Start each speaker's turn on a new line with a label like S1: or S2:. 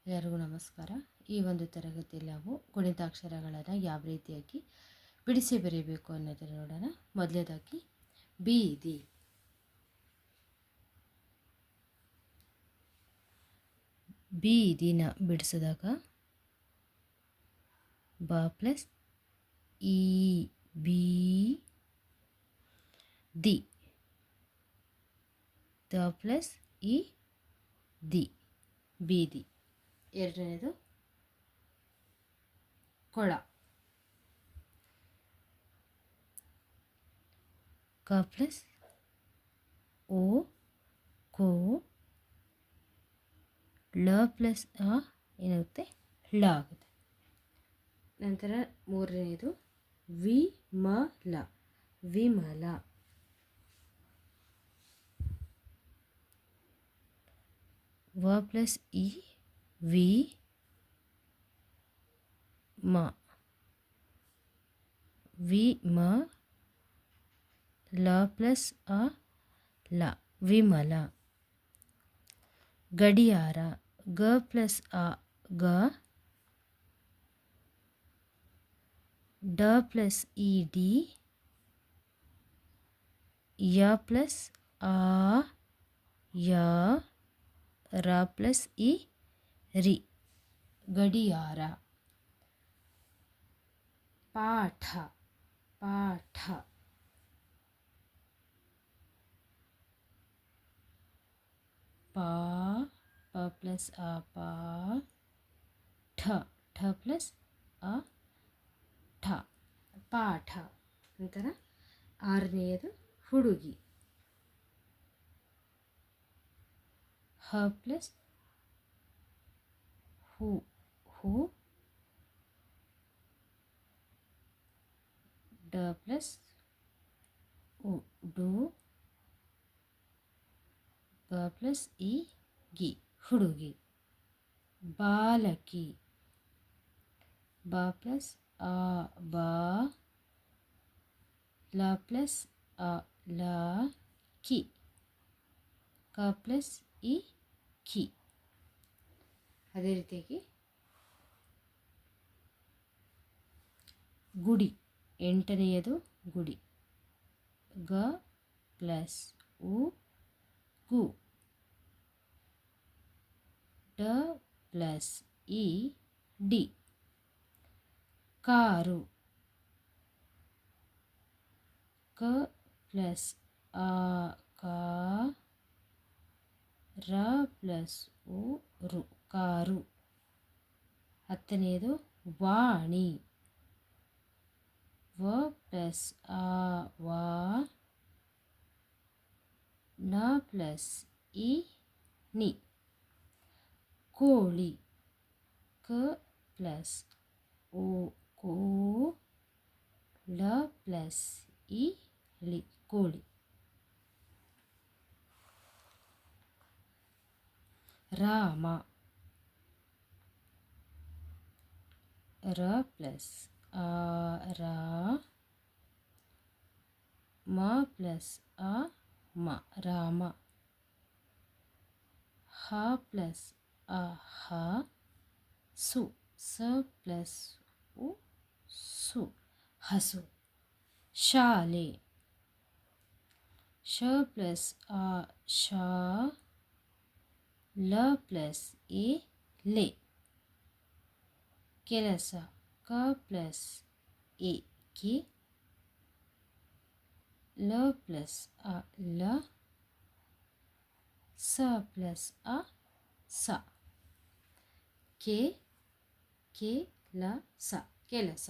S1: ಎಲ್ಲರಿಗೂ ನಮಸ್ಕಾರ. ಈ ಒಂದು ತರಗತಿಯಲ್ಲಿ ನಾವು ಗುಣಿತಾಕ್ಷರಗಳನ್ನು ಯಾವ ರೀತಿಯಾಗಿ ಬಿಡಿಸಿ ಬರೀಬೇಕು ಅನ್ನೋದನ್ನು ನೋಡೋಣ. ಮೊದಲನೇದಾಗಿ ಬೀದಿ. ಬೀದಿನ ಬಿಡಿಸಿದಾಗ ಬ ಪ್ಲಸ್ ಈ ಬಿ ದಿ, ದ ಪ್ಲಸ್ ಈ ದಿ, ಬೀದಿ. ಎರಡನೇದು ಕೊಳ. ಕ ಪ್ಲಸ್ ಓ ಕೋ, ಲ ಪ್ಲಸ್ ಆ ಏನಾಗುತ್ತೆ, ಳ ಆಗುತ್ತೆ. ನಂತರ ಮೂರನೇದು ವಿಮಲ. ವಿಮಲ. ವ ಪ್ಲಸ್ ಇ ವಿ ಮ, ವಿ ಮ, ಲ ಪ್ಲಸ್ ಅ ಲ, ವಿಮಲ. ಗಡಿಯಾರ. ಗ ಪ್ಲಸ್ ಅ ಗ, ಡ ಪ್ಲಸ್ ಇ ಡಿ, ಯ ಪ್ಲಸ್ ಆ ಯ, ರ ಪ್ಲಸ್ ಇ ರಿ, ಗಡಿಯಾರ. ಪಾಠ. ಪಾಠ. ಪ, ಪ ಪ್ಲಸ್ ಅ ಪ, ಠ, ಠ ಪ್ಲಸ್ ಅ ಠ, ಪಾಠ. ನಂತರ ಆರನೆಯದು ಹುಡುಗಿ. ಹ ಪ್ಲಸ್ ಹು, ಹು, ಡ ಪ್ಲಸ್ ಉ, ಡು, ಗ ಪ್ಲಸ್ ಇ ಗಿ, ಹುಡುಗಿ. ಬಾಲಕಿ. ಬ ಪ್ಲಸ್ ಆ ಬ, ಲ ಪ್ಲಸ್ ಅ ಲ ಕಿ, ಕ ಪ್ಲಸ್ ಇ ಕಿ. ಅದೇ ರೀತಿಯಾಗಿ ಗುಡಿ. ಎಂಟನೆಯದು ಗುಡಿ. ಗ ಪ್ಲಸ್ ಉ ಗು, ಡ ಪ್ಲಸ್ ಇ ಡಿ, ಕಾರು. ಕ ಪ್ಲಸ್ ಆ ಕ, ರ ಪ್ಲಸ್ ಉ ರು, ಕಾರು. ಹತ್ತನೆಯದು ವಾಣಿ. ವ ಪ್ಲಸ್ ಆ ವ, ನ ಪ್ಲಸ್ ಇ ನಿ, ಕೋಳಿ. ಕ ಪ್ಲಸ್ ಓ ಕೋ, ಲ ಪ್ಲಸ್ ಇ ಳಿ, ಕೋಳಿ. ರಾಮ. ರ ಪ್ಲಸ್ ಆ ರ, ಮ ಪ್ಲಸ್ ಅ ಮ, ರಾಮ. ಹ ಪ್ಲಸ್ ಅ ಹ, ಸು, ಸ ಪ್ಲಸ್ ಉ ಸು, ಹಸು. ಶಾಲೆ. ಶ ಪ್ಲಸ್ ಆ ಶ, ಲ ಪ್ಲಸ್ ಎ ಲೆ, ಕೆಲಸ. ಕ ಪ್ಲಸ್ ಎ ಕೆ, ಲ ಪ್ಲಸ್ ಅ ಲ, ಸ ಪ್ಲಸ್ ಅ ಸ, ಕೆ ಲ ಸ, ಕೆಲಸ.